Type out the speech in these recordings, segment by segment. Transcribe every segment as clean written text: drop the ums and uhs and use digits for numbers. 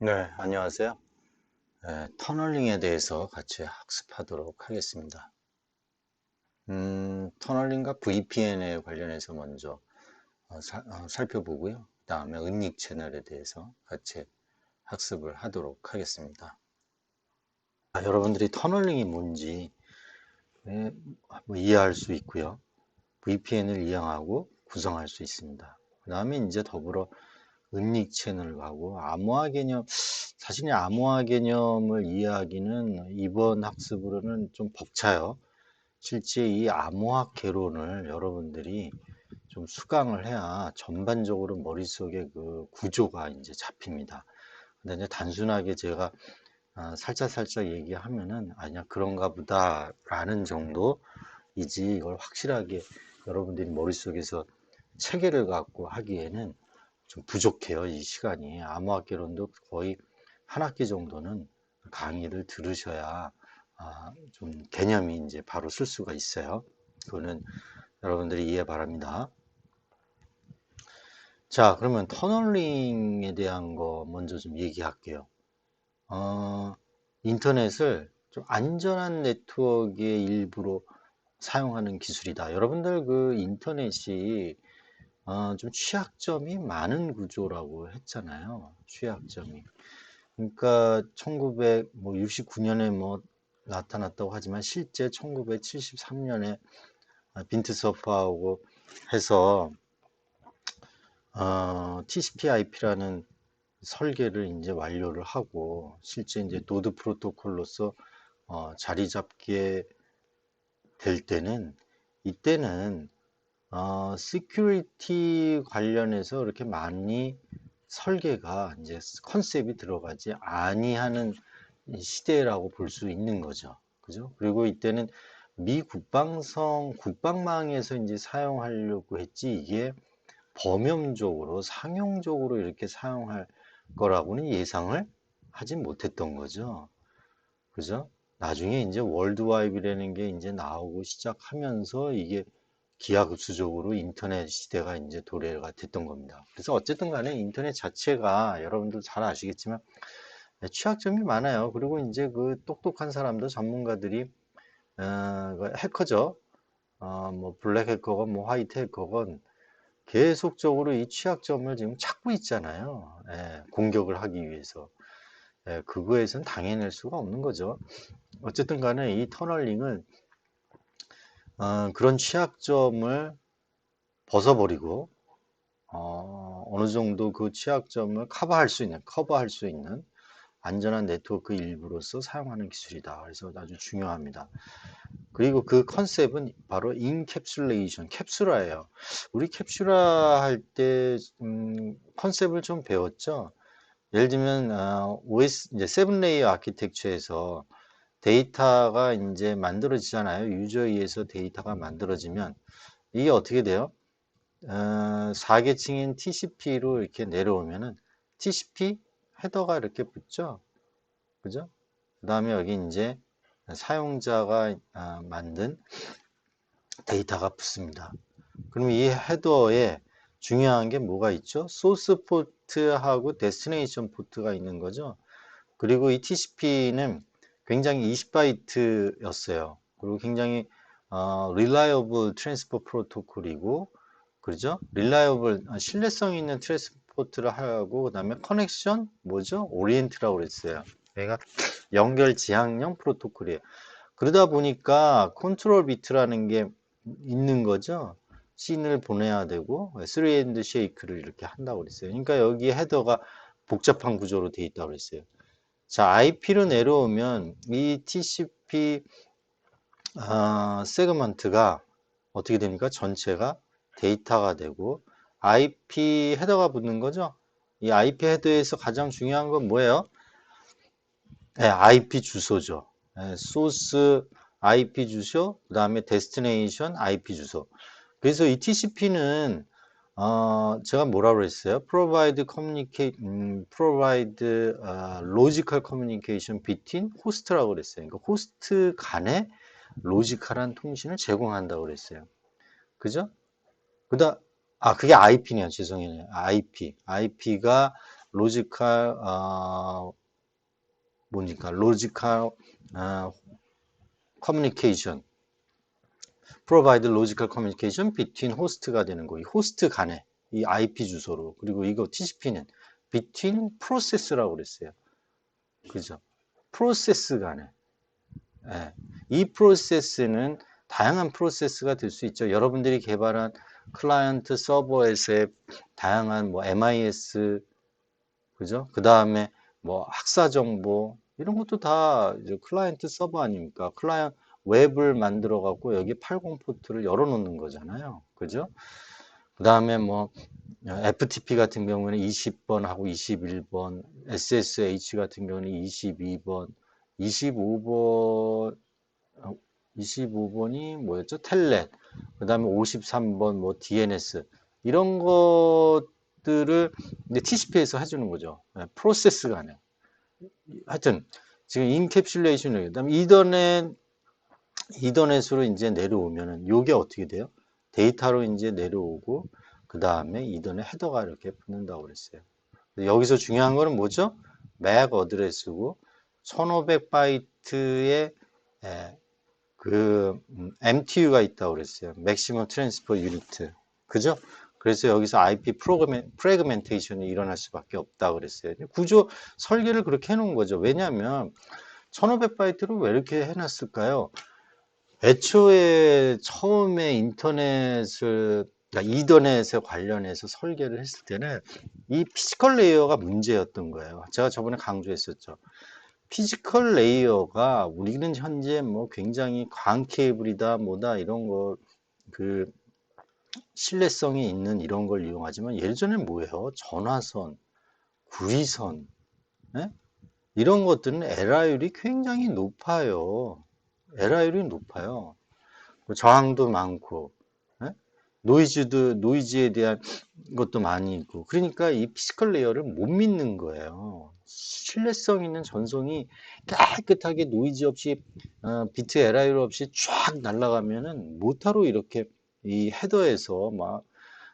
네, 안녕하세요. 네, 터널링에 대해서 같이 학습하도록 하겠습니다. 터널링과 VPN에 관련해서 먼저 살펴보고요. 그 다음에 은닉 채널에 대해서 같이 학습을 하도록 하겠습니다. 여러분들이 터널링이 뭔지 네, 뭐 이해할 수 있고요. VPN을 이용하고 구성할 수 있습니다. 그 다음에 이제 더불어 은닉 채널하고 암호화 개념, 사실 이 암호화 개념을 이해하기는 이번 학습으로는 좀 벅차요. 실제 이 암호학 개론을 여러분들이 좀 수강을 해야 전반적으로 머릿속에 그 구조가 이제 잡힙니다. 근데 이제 단순하게 제가 살짝 얘기하면은 아니야 그런가 보다라는 정도이지 이걸 확실하게 여러분들이 머릿속에서 체계를 갖고 하기에는 좀 부족해요. 이 시간이. 암호학개론도 거의 한 학기 정도는 강의를 들으셔야 좀 개념이 이제 바로 쓸 수가 있어요. 그거는 여러분들이 이해 바랍니다. 자, 그러면 터널링에 대한 거 먼저 좀 얘기할게요. 어, 인터넷을 좀 안전한 네트워크의 일부로 사용하는 기술이다. 여러분들 그 인터넷이 좀 취약점이 많은 구조라고 했잖아요. 취약점이. 그러니까 1969년에 뭐 나타났다고 하지만 실제 1973년에 빈트 서퍼하고 해서 TCP/IP라는 설계를 이제 완료를 하고 실제 이제 노드 프로토콜로서 자리 잡게 될 때는 이때는 시큐리티 관련해서 이렇게 많이 설계가 이제 컨셉이 들어가지 아니하는 시대라고 볼 수 있는 거죠. 그죠? 그리고 이때는 미 국방망에서 이제 사용하려고 했지 이게 범용적으로 상용적으로 이렇게 사용할 거라고는 예상을 하지 못했던 거죠. 그죠? 나중에 이제 월드와이드라는 게 이제 나오고 시작하면서 이게 기하급수적으로 인터넷 시대가 이제 도래가 됐던 겁니다. 그래서 어쨌든 간에 인터넷 자체가 여러분들 잘 아시겠지만 취약점이 많아요. 그리고 이제 그 똑똑한 사람들, 전문가들이, 그 해커죠. 뭐 블랙 해커건 뭐 화이트 해커건 계속적으로 이 취약점을 지금 찾고 있잖아요. 공격을 하기 위해서. 그거에선 당해낼 수가 없는 거죠. 어쨌든 간에 이 터널링은 그런 취약점을 벗어버리고 어느 정도 그 취약점을 커버할 수 있는 안전한 네트워크 일부로서 사용하는 기술이다. 그래서 아주 중요합니다. 그리고 그 컨셉은 바로 인캡슐레이션, 캡슐화예요. 우리 캡슐화 할 때 컨셉을 좀 배웠죠. 예를 들면 OS 이제 세븐 레이어 아키텍처에서 데이터가 이제 만들어지잖아요. 유저에 의해서 데이터가 만들어지면 이게 어떻게 돼요? 4계층인 TCP로 이렇게 내려오면은 TCP 헤더가 이렇게 붙죠. 그죠? 그 다음에 여기 이제 사용자가 만든 데이터가 붙습니다. 그럼 이 헤더에 중요한 게 뭐가 있죠? 소스 포트하고 데스티네이션 포트가 있는 거죠. 그리고 이 TCP는 굉장히 20바이트였어요. 그리고 굉장히 reliable transfer 프로토콜이고, 그죠? reliable 신뢰성 있는 트랜스포트를 하고 그다음에 커넥션 뭐죠? 오리엔트라고 그랬어요. 얘가 연결 지향형 프로토콜이에요. 그러다 보니까 컨트롤 비트라는 게 있는 거죠. 씬을 보내야 되고 3&, 쉐이크를 이렇게 한다고 그랬어요. 그러니까 여기 헤더가 복잡한 구조로 되어 있다고 그랬어요. 자, IP로 내려오면 이 TCP 세그먼트가 어떻게 됩니까? 전체가 데이터가 되고 IP 헤더가 붙는 거죠. 이 IP 헤더에서 가장 중요한 건 뭐예요? 네, IP 주소죠. 네, 소스 IP 주소, 그 다음에 데스티네이션 IP 주소. 그래서 이 TCP는 제가 뭐라고 그랬어요? provide logical communication between host라고 그랬어요. 그러니까 호스트 간에 로지컬한 통신을 제공한다고 그랬어요. 그죠? 그다 그게 IP네요. 죄송해요. IP. IP가 로지컬 뭐니까 로지컬 커뮤니케이션 provide logical communication between host가 되는 거. 이 호스트 간에 이 IP 주소로. 그리고 이거 TCP는 between process라고 그랬어요. 그죠? 프로세스 간에. 예. 이 프로세스는 다양한 프로세스가 될 수 있죠. 여러분들이 개발한 클라이언트 서버에서의 다양한 뭐 MIS, 그죠? 그 다음에 뭐 학사 정보, 이런 것도 다 이제 클라이언트 서버 아닙니까? 클라이언트 웹을 만들어 갖고 여기 80 포트를 열어 놓는 거잖아요. 그죠? 그 다음에 뭐 FTP 같은 경우는 20번하고 21번, SSH 같은 경우는 22번, 25번, 25번이 뭐였죠? 텔넷. 그 다음에 53번 뭐 DNS. 이런 것들을 이제 TCP에서 해주는 거죠. 프로세스 간에. 하여튼, 지금 인캡슐레이션을, 그 다음에 이더넷으로 이제 내려오면은, 요게 어떻게 돼요? 데이터로 이제 내려오고, 그 다음에 이더넷 헤더가 이렇게 붙는다고 그랬어요. 여기서 중요한 거는 뭐죠? 맥 어드레스고, 1500바이트의 MTU가 있다고 그랬어요. Maximum Transfer Unit. 그죠? 그래서 여기서 IP 프래그멘테이션이 일어날 수밖에 없다고 그랬어요. 구조 설계를 그렇게 해놓은 거죠. 왜냐하면 1500바이트를 왜 이렇게 해놨을까요? 애초에 처음에 인터넷을, 그러니까 이더넷에 관련해서 설계를 했을 때는 이 피지컬 레이어가 문제였던 거예요. 제가 저번에 강조했었죠. 피지컬 레이어가 우리는 현재 뭐 굉장히 광 케이블이다 뭐다 이런 거 그 신뢰성이 있는 이런 걸 이용하지만 예전에 뭐예요? 전화선, 구리선, 예? 이런 것들은 에러율이 굉장히 높아요. 에러율이 높아요. 저항도 많고, 예? 노이즈에 대한 것도 많이 있고, 그러니까 이 피지컬 레이어를 못 믿는 거예요. 신뢰성 있는 전송이 깨끗하게 노이즈 없이, 비트 에러율 없이 쫙 날아가면은 모타로 이렇게 이 헤더에서 막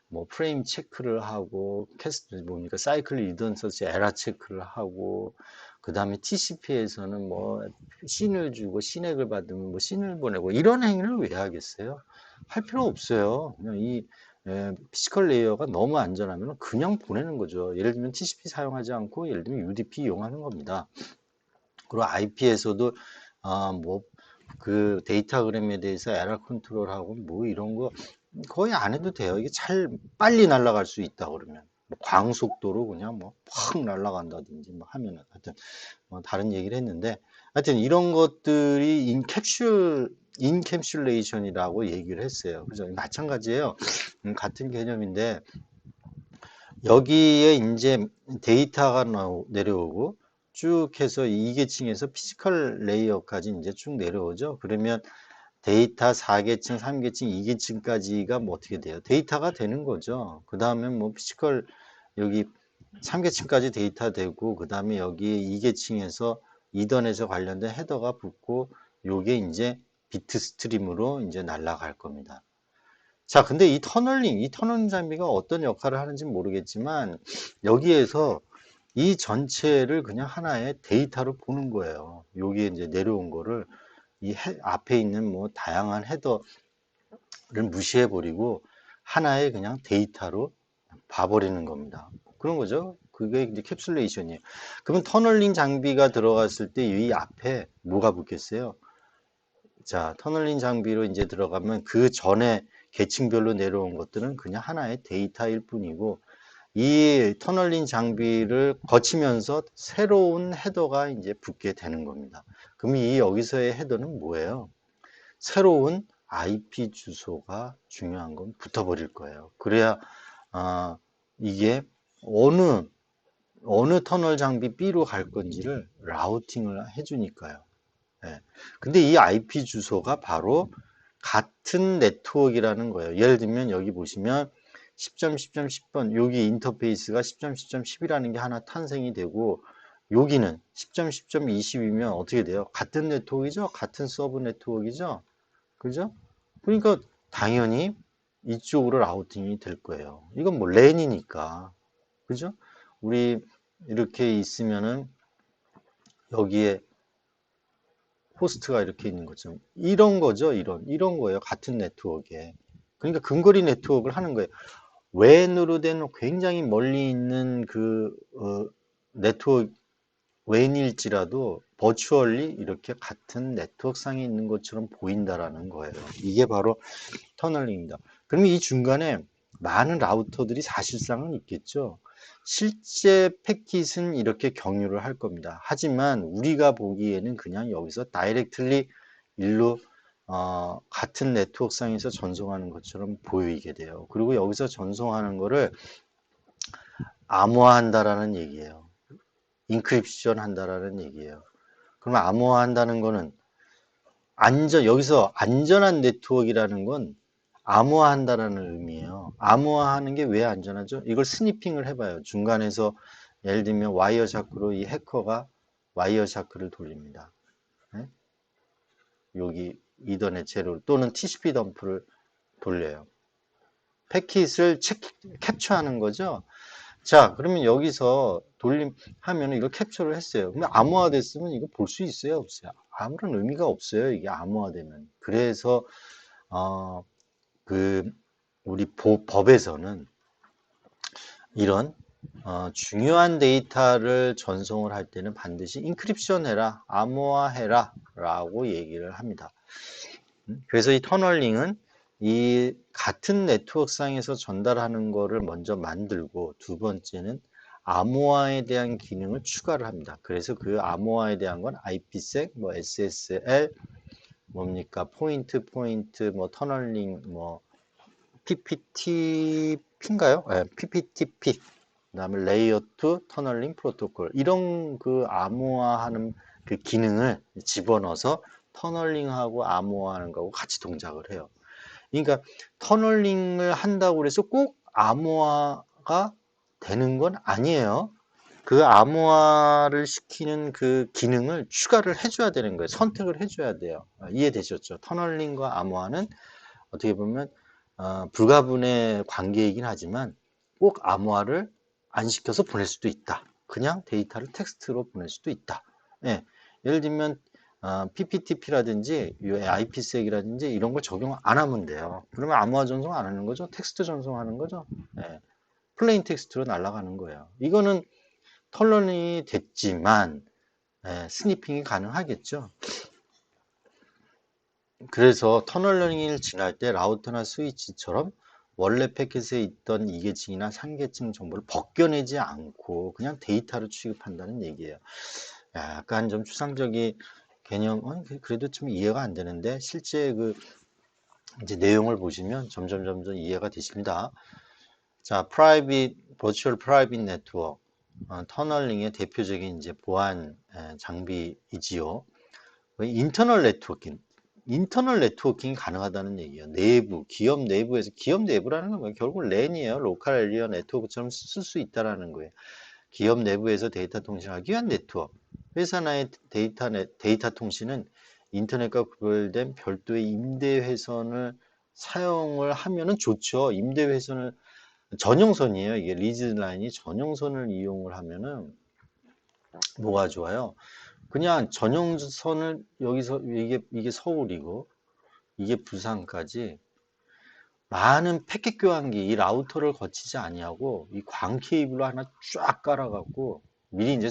뭐 프레임 체크를 하고 캐스트 뭡니까 사이클 리던서치 에러 체크를 하고 그 다음에 TCP에서는 뭐 씬을 주고 씬액을 받으면 뭐 씬을 보내고 이런 행위를 왜 하겠어요? 할 필요 없어요. 그냥 이 피지컬 레이어가 너무 안전하면 그냥 보내는 거죠. 예를 들면 TCP 사용하지 않고 예를 들면 UDP 이용하는 겁니다. 그리고 IP에서도 뭐 그 데이터그램에 대해서 에러 컨트롤하고 뭐 이런 거 거의 안 해도 돼요. 이게 잘 빨리 날아갈 수 있다 그러면 뭐 광속도로 그냥 뭐 팍 날아간다든지 뭐 하면은 하여튼 뭐 다른 얘기를 했는데 하여튼 이런 것들이 인캡슐레이션이라고 얘기를 했어요. 그죠? 마찬가지예요. 같은 개념인데 여기에 이제 데이터가 내려오고 쭉 해서 2계층에서 피지컬 레이어까지 이제 쭉 내려오죠. 그러면 데이터 4계층, 3계층, 2계층까지가 뭐 어떻게 돼요? 데이터가 되는 거죠. 그 다음에 뭐 피지컬 여기 3계층까지 데이터 되고 그 다음에 여기 2계층에서 이더넷에 관련된 헤더가 붙고 요게 이제 비트 스트림으로 이제 날아갈 겁니다. 자, 근데 이 터널링 장비가 어떤 역할을 하는지 모르겠지만 여기에서 이 전체를 그냥 하나의 데이터로 보는 거예요. 여기에 이제 내려온 거를 앞에 있는 뭐 다양한 헤더를 무시해 버리고 하나의 그냥 데이터로 봐버리는 겁니다. 그런 거죠. 그게 이제 캡슐레이션이에요. 그러면 터널링 장비가 들어갔을 때 이 앞에 뭐가 붙겠어요? 자, 터널링 장비로 이제 들어가면 그 전에 계층별로 내려온 것들은 그냥 하나의 데이터일 뿐이고 이 터널링 장비를 거치면서 새로운 헤더가 이제 붙게 되는 겁니다. 그럼 이 여기서의 헤더는 뭐예요? 새로운 IP 주소가 중요한 건 붙어버릴 거예요. 그래야 이게 어느 터널 장비 B로 갈 건지를 라우팅을 해주니까요. 예. 근데 이 IP 주소가 바로 같은 네트워크라는 거예요. 예를 들면 여기 보시면 10.10.10번 여기 인터페이스가 10.10.10이라는 게 하나 탄생이 되고 여기는 10.10.20이면 어떻게 돼요? 같은 네트워크이죠? 같은 서브 네트워크이죠? 그죠? 그러니까 당연히 이쪽으로 라우팅이 될 거예요. 이건 뭐 랜이니까. 그죠? 우리 이렇게 있으면은 여기에 호스트가 이렇게 있는 거죠. 이런 거죠. 이런 거예요. 같은 네트워크에. 그러니까 근거리 네트워크를 하는 거예요. 웬으로 된 굉장히 멀리 있는 네트워크 웬일지라도 버추얼리 이렇게 같은 네트워크상에 있는 것처럼 보인다라는 거예요. 이게 바로 터널링입니다. 그러면 이 중간에 많은 라우터들이 사실상은 있겠죠. 실제 패킷은 이렇게 경유를 할 겁니다. 하지만 우리가 보기에는 그냥 여기서 다이렉트리 일로 같은 네트워크상에서 전송하는 것처럼 보이게 돼요. 그리고 여기서 전송하는 거를 암호화한다라는 얘기예요. 인크립션 한다라는 얘기예요. 그러면 암호화한다는 거는 여기서 안전한 네트워크라는 건 암호화한다라는 의미예요. 암호화하는 게 왜 안전하죠? 이걸 스니핑을 해봐요. 중간에서 예를 들면 와이어샤크로 이 해커가 와이어샤크를 돌립니다. 네? 여기 이더넷 제로 또는 TCP 덤프를 돌려요. 패킷을 캡처하는 거죠. 자, 그러면 여기서 하면 이걸 캡처를 했어요. 근데 암호화 됐으면 이거 볼 수 있어요, 없어요? 아무런 의미가 없어요, 이게 암호화되면. 그래서 어, 그 우리 법에서는 이런 중요한 데이터를 전송을 할 때는 반드시 인크립션 해라, 암호화 해라 라고 얘기를 합니다. 그래서 이 터널링은 이 같은 네트워크상에서 전달하는 거를 먼저 만들고 두 번째는 암호화에 대한 기능을 추가를 합니다. 그래서 그 암호화에 대한 건 IPsec, 뭐 SSL, 뭡니까 포인트 뭐 터널링, 뭐 PPTP인가요? 네, PPTP. 그다음에 레이어 2 터널링 프로토콜 이런 그 암호화하는 그 기능을 집어넣어서 터널링하고 암호화하는 거하고 같이 동작을 해요. 그러니까 터널링을 한다고 해서 꼭 암호화가 되는 건 아니에요. 그 암호화를 시키는 그 기능을 추가를 해줘야 되는 거예요. 선택을 해줘야 돼요. 이해되셨죠? 터널링과 암호화는 어떻게 보면 불가분의 관계이긴 하지만 꼭 암호화를 안 시켜서 보낼 수도 있다. 그냥 데이터를 텍스트로 보낼 수도 있다. 예, 예를 들면 PPTP라든지 IPsec이라든지 이런 걸 적용 안 하면 돼요. 그러면 암호화 전송 안 하는 거죠. 텍스트 전송하는 거죠. 예, 플레인 텍스트로 날아가는 거예요. 이거는 털런이 됐지만 스니핑이 가능하겠죠. 그래서 터널링을 지날 때 라우터나 스위치처럼 원래 패킷에 있던 2계층이나 3계층 정보를 벗겨내지 않고 그냥 데이터를 취급한다는 얘기예요. 약간 좀 추상적인 개념은 그래도 좀 이해가 안 되는데 실제 이제 내용을 보시면 점점 이해가 되십니다. 자, 버추얼 프라이빗 네트워크, 터널링의 대표적인 이제 보안 장비이지요. 인터널 네트워킹이 가능하다는 얘기예요. 기업 내부에서, 기업 내부라는 건 뭐예요? 결국 랜이에요. 로컬 에리어 네트워크처럼 쓸 수 있다라는 거예요. 기업 내부에서 데이터 통신하기 위한 네트워크. 회사 내의 데이터 통신은 인터넷과 구별된 별도의 임대 회선을 사용을 하면은 좋죠. 임대 회선을 전용선이에요. 이게 리즈 라인이 전용선을 이용을 하면은 뭐가 좋아요? 그냥 전용선을 여기서 이게 서울이고 이게 부산까지 많은 패킷 교환기 이 라우터를 거치지 아니하고 이 광 케이블로 하나 쫙 깔아갖고 미리 이제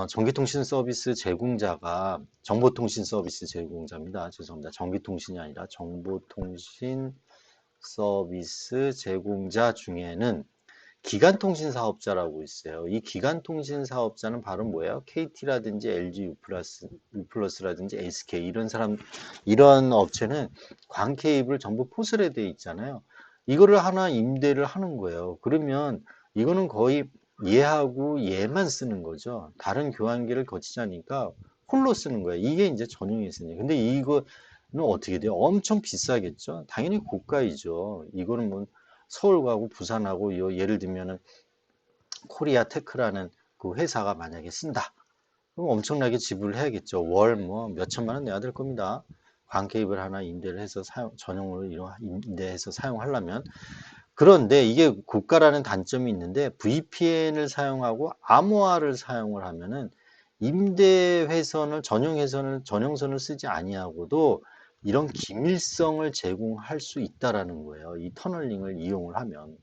전기통신 서비스 제공자가 정보통신 서비스 제공자입니다. 죄송합니다. 전기통신이 아니라 정보통신 서비스 제공자 중에는 기간통신 사업자라고 있어요. 이 기간통신 사업자는 바로 뭐예요? KT라든지 LG U+라든지 SK 이런 업체는 광 케이블 전부 포슬에 돼 있잖아요. 이거를 하나 임대를 하는 거예요. 그러면 이거는 거의 얘하고 얘만 쓰는 거죠. 다른 교환기를 거치지 않으니까 홀로 쓰는 거예요. 이게 이제 전용이 있으니. 근데 이거는 어떻게 돼요? 엄청 비싸겠죠? 당연히 고가이죠. 이거는 뭐 서울하고 부산하고 예를 들면은 코리아 테크라는 그 회사가 만약에 쓴다. 그럼 엄청나게 지불을 해야겠죠. 월 뭐 몇천만 원 내야 될 겁니다. 광 케이블 하나 임대를 해서 전용으로 임대해서 사용하려면. 그런데 이게 고가라는 단점이 있는데 VPN을 사용하고 암호화를 사용을 하면은 임대 전용선을 쓰지 아니하고도 이런 기밀성을 제공할 수 있다라는 거예요. 이 터널링을 이용을 하면.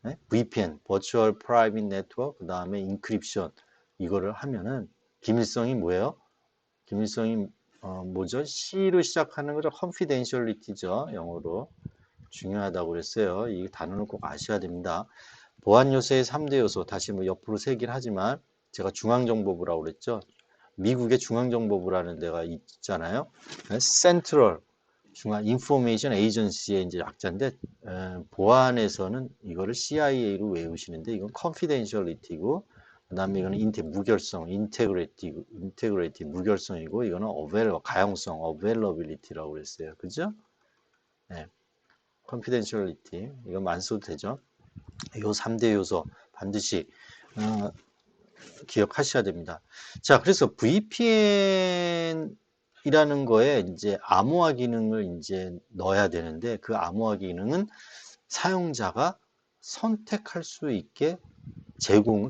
네? VPN, Virtual Private Network, 그 다음에 인크립션 이거를 하면은 기밀성이 뭐예요? 기밀성이 뭐죠? C로 시작하는 거죠. Confidentiality죠. 영어로. 중요하다고 그랬어요. 이 단어는 꼭 아셔야 됩니다. 보안 요소의 3대 요소, 다시 뭐 옆으로 세긴 하지만 제가 중앙정보부라고 그랬죠. 미국의 중앙정보부라는 데가 있잖아요. 센트럴 중앙 인포메이션 에이전시의 이제 약자인데 보안에서는 이거를 CIA로 외우시는데 이건 confidentiality고 그다음에 이거는 무결성, 인테그리티 무결성이고 이거는 가용성, availability라고 그랬어요. 그죠? 네. confidentiality 이건 안 써도 되죠. 요 3대 요소 반드시 기억하셔야 됩니다. 자, 그래서 VPN이라는 거에 이제 암호화 기능을 이제 넣어야 되는데 그 암호화 기능은 사용자가 선택할 수 있게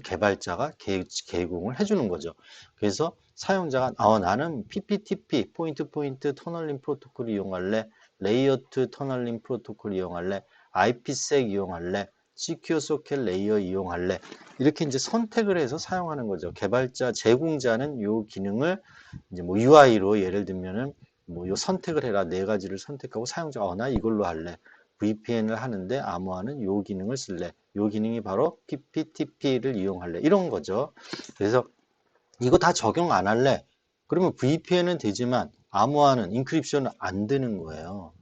개발자가 제공을 해주는 거죠. 그래서 사용자가 나는 PPTP, 포인트 포인트 터널링 프로토콜 이용할래, 레이어 2 터널링 프로토콜 이용할래, IPsec 이용할래, 시큐어 소켓 레이어 이용할래 이렇게 이제 선택을 해서 사용하는 거죠. 제공자는 요 기능을 이제 뭐 UI로 예를 들면은 뭐 요 선택을 해라 네 가지를 선택하고 사용자가 나 이걸로 할래. VPN을 하는데 암호화는 요 기능을 쓸래. 요 기능이 바로 PPTP를 이용할래. 이런 거죠. 그래서 이거 다 적용 안 할래. 그러면 VPN은 되지만 암호화는 인크립션은 안 되는 거예요.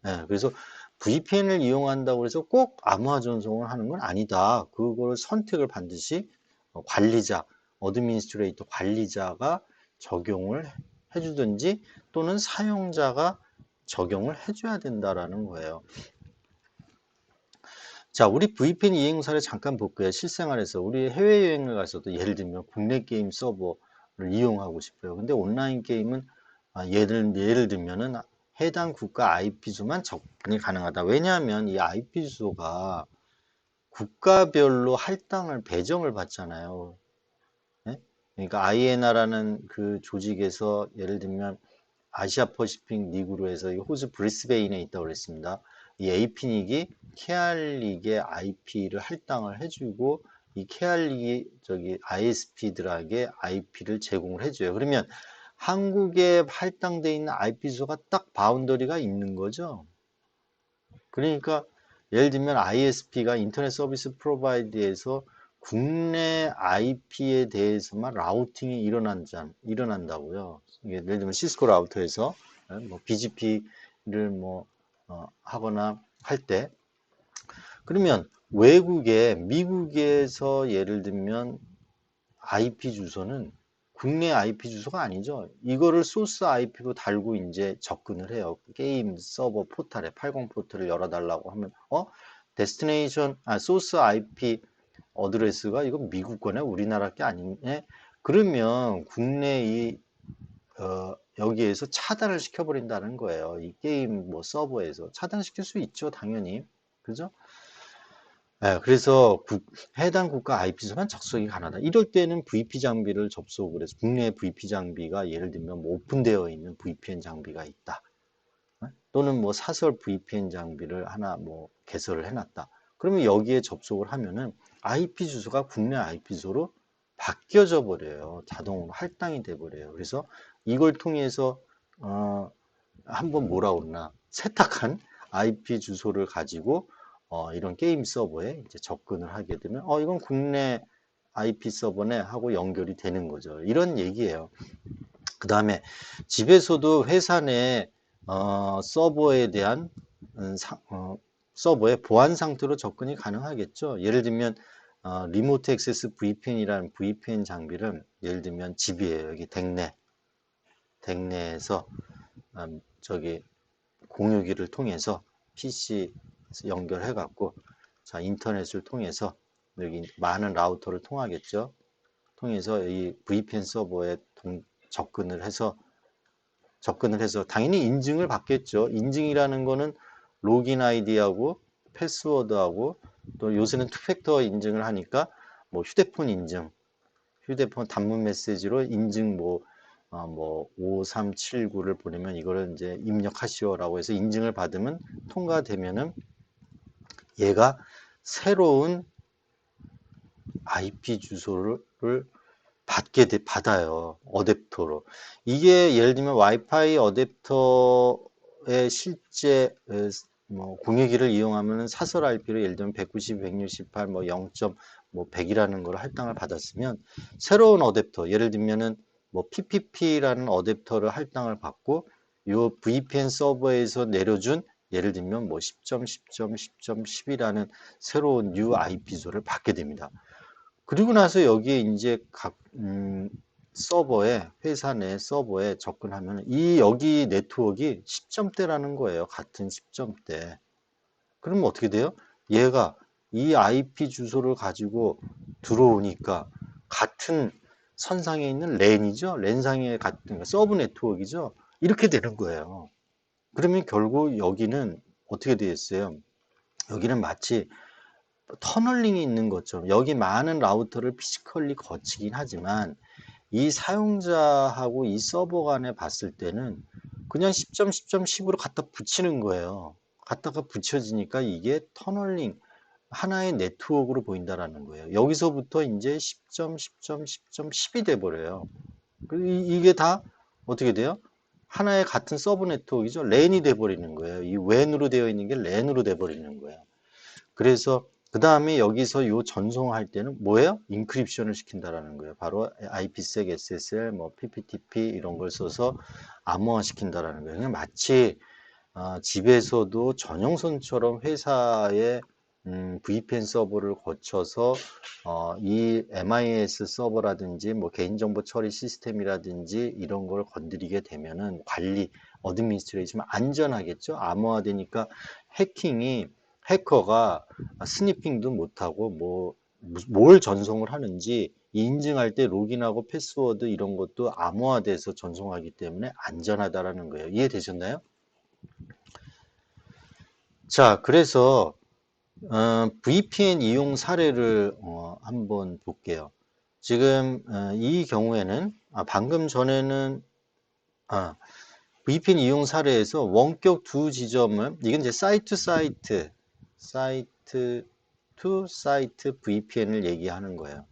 네, 그래서 VPN을 이용한다고 해서 꼭 암호화 전송을 하는 건 아니다. 그걸 선택을 반드시 관리자, 어드미니스트레이터 관리자가 적용을 해주든지 또는 사용자가 적용을 해줘야 된다라는 거예요. 자, 우리 VPN 이행사를 잠깐 볼게요. 실생활에서 우리 해외여행을 가서도 예를 들면 국내 게임 서버를 이용하고 싶어요. 근데 온라인 게임은 예를 들면은 해당 국가 IP 주소만 접근이 가능하다. 왜냐하면 이 IP 주소가 국가별로 할당을 배정을 받잖아요. 네? 그러니까 IENA라는 그 조직에서 예를 들면 아시아 퍼시픽 리그로 해서 이 호주 브리스베인에 있다고 그랬습니다. 이 에이피닉이 케알릭의 IP를 할당을 해주고 이 케알릭이 ISP들에게 IP를 제공을 해줘요. 그러면 한국에 할당되어 있는 IP 주소가 딱 바운더리가 있는 거죠. 그러니까 예를 들면 ISP가 인터넷 서비스 프로바이드에서 국내 IP에 대해서만 라우팅이 일어난다고요. 이게 예를 들면 시스코 라우터에서 뭐 BGP를 하거나 할 때 그러면 미국에서 예를 들면 IP 주소는 국내 IP 주소가 아니죠. 이거를 소스 IP로 달고 이제 접근을 해요. 게임 서버 포탈에 80 포트를 열어달라고 하면 소스 IP 어드레스가 이거 미국 거네 우리나라 게 아니네. 그러면 여기에서 차단을 시켜버린다는 거예요. 이 게임 서버에서 차단시킬 수 있죠, 당연히. 그죠? 네, 그래서 해당 국가 IP소만 접속이 가능하다. 이럴 때는 VP 장비를 접속을 해서 국내 VP 장비가 예를 들면 오픈되어 있는 VPN 장비가 있다. 또는 사설 VPN 장비를 하나 개설을 해놨다. 그러면 여기에 접속을 하면은 IP 주소가 국내 IP 주소로 바뀌어져 버려요. 자동으로 할당이 돼 버려요. 그래서 이걸 통해서 한번 뭐라 그러나 세탁한 IP 주소를 가지고 이런 게임 서버에 이제 접근을 하게 되면 이건 국내 IP 서버네 하고 연결이 되는 거죠. 이런 얘기예요. 그 다음에 집에서도 회사 내 서버에 대한 서버의 보안 상태로 접근이 가능하겠죠. 예를 들면 리모트 액세스 VPN이라는 VPN 장비를 예를 들면 집이에요. 여기 댁내에서 공유기를 통해서 PC 연결해 갖고 자 인터넷을 통해서 여기 많은 라우터를 통하겠죠. 통해서 이 VPN 서버에 접근을 해서 당연히 인증을 받겠죠. 인증이라는 거는 로긴 아이디하고 패스워드하고 또 요새는 투팩터 인증을 하니까 뭐 휴대폰 인증, 휴대폰 단문 메시지로 인증 뭐 5379를 보내면 이거를 이제 입력하시오라고 해서 인증을 받으면 통과되면은 얘가 새로운 IP 주소를 받아요. 어댑터로. 이게 예를 들면 와이파이 어댑터의 실제 공유기를 이용하면 사설 IP로 예를 들면 190, 168, 0.100이라는 걸 할당을 받았으면 새로운 어댑터, 예를 들면은 PPP라는 어댑터를 할당을 받고 요 VPN 서버에서 내려준 예를 들면 10.10.10.10이라는 새로운 new IP 주소를 받게 됩니다. 그리고 나서 여기에 이제 각 서버에 회사 내 서버에 접근하면 이 여기 네트워크가 10점대라는 거예요. 같은 10점대. 그러면 어떻게 돼요? 얘가 이 IP 주소를 가지고 들어오니까 같은 선상에 있는 랜이죠. 랜상에 같은 서브 네트워크이죠. 이렇게 되는 거예요. 그러면 결국 여기는 어떻게 되겠어요? 여기는 마치 터널링이 있는 것처럼 여기 많은 라우터를 피지컬리 거치긴 하지만 이 사용자하고 이 서버 간에 봤을 때는 그냥 10.10.10으로 갖다 붙이는 거예요. 갖다가 붙여지니까 이게 터널링 하나의 네트워크로 보인다라는 거예요. 여기서부터 이제 10.10.10.10이 돼 버려요. 이게 다 어떻게 돼요? 하나의 같은 서브 네트워크이죠. 랜이 돼 버리는 거예요. 이 웬으로 되어 있는 게 랜으로 돼 버리는 거예요. 그래서 그 다음에 여기서 요 전송할 때는 뭐예요? 인크립션을 시킨다라는 거예요. 바로 IPsec, SSL, PPTP 이런 걸 써서 암호화 시킨다라는 거예요. 그냥 마치 집에서도 전용선처럼 회사의 VPN 서버를 거쳐서 이 MIS 서버라든지 개인정보 처리 시스템이라든지 이런 걸 건드리게 되면은 관리, 어드미니스트레이션 안전하겠죠? 암호화되니까 해커가 스니핑도 못하고 뭘 전송을 하는지 인증할 때 로그인하고 패스워드 이런 것도 암호화돼서 전송하기 때문에 안전하다라는 거예요. 이해되셨나요? 자, 그래서 VPN 이용 사례를 한번 볼게요. 지금 이 경우에는 방금 전에는 VPN 이용 사례에서 원격 두 지점을 이건 이제 사이트 투 사이트 VPN을 얘기하는 거예요.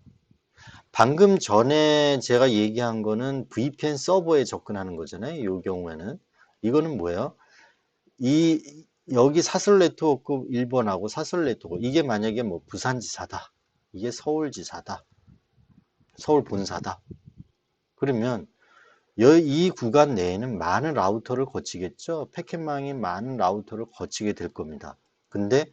방금 전에 제가 얘기한 거는 VPN 서버에 접근하는 거잖아요. 이 경우에는 이거는 뭐예요? 여기 사설 네트워크 1번하고 사설 네트워크 이게 만약에 부산지사다. 이게 서울지사다. 서울 본사다. 그러면 이 구간 내에는 많은 라우터를 거치겠죠. 패켓망이 많은 라우터를 거치게 될 겁니다. 근데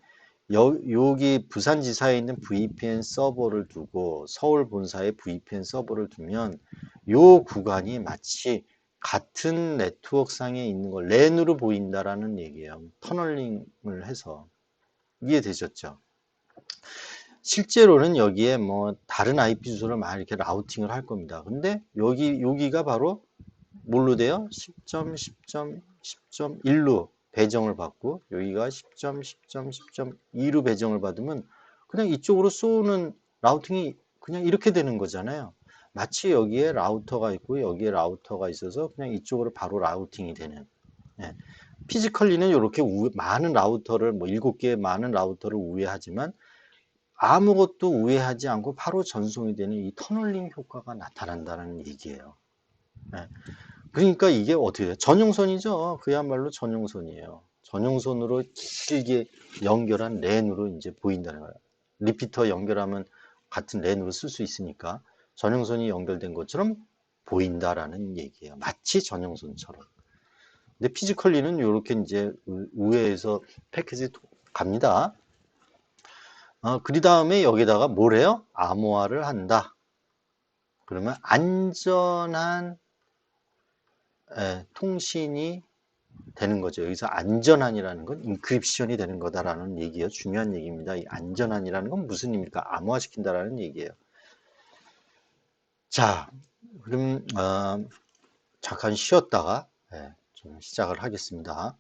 여기 부산지사에 있는 VPN 서버를 두고 서울 본사에 VPN 서버를 두면 요 구간이 마치 같은 네트워크상에 있는 걸 랜으로 보인다라는 얘기예요. 터널링을 해서. 이해되셨죠? 실제로는 여기에 다른 IP 주소를 막 이렇게 라우팅을 할 겁니다. 근데 여기가 바로 뭘로 돼요? 10.10.10.1로 배정을 받고 여기가 10.10.10.2로 배정을 받으면 그냥 이쪽으로 쏘는 라우팅이 그냥 이렇게 되는 거잖아요. 마치 여기에 라우터가 있고 여기에 라우터가 있어서 그냥 이쪽으로 바로 라우팅이 되는. 예. 피지컬리는 이렇게 많은 라우터를 7개의 많은 라우터를 우회하지만 아무것도 우회하지 않고 바로 전송이 되는 이 터널링 효과가 나타난다는 얘기예요. 예. 그러니까 이게 어떻게 돼요? 전용선이죠. 그야말로 전용선이에요. 전용선으로 길게 연결한 랜으로 이제 보인다는 거예요. 리피터 연결하면 같은 랜으로 쓸 수 있으니까 전용선이 연결된 것처럼 보인다라는 얘기예요. 마치 전용선처럼. 근데 피지컬리는 이렇게 이제 우회해서 패키지 갑니다. 그 다음에 여기다가 뭘 해요? 암호화를 한다. 그러면 안전한 통신이 되는 거죠. 여기서 안전한이라는 건 인크립션이 되는 거다라는 얘기예요. 중요한 얘기입니다. 이 안전한이라는 건 무슨 의미입니까? 암호화시킨다라는 얘기예요. 자, 그럼 잠깐 쉬었다가 좀 시작을 하겠습니다.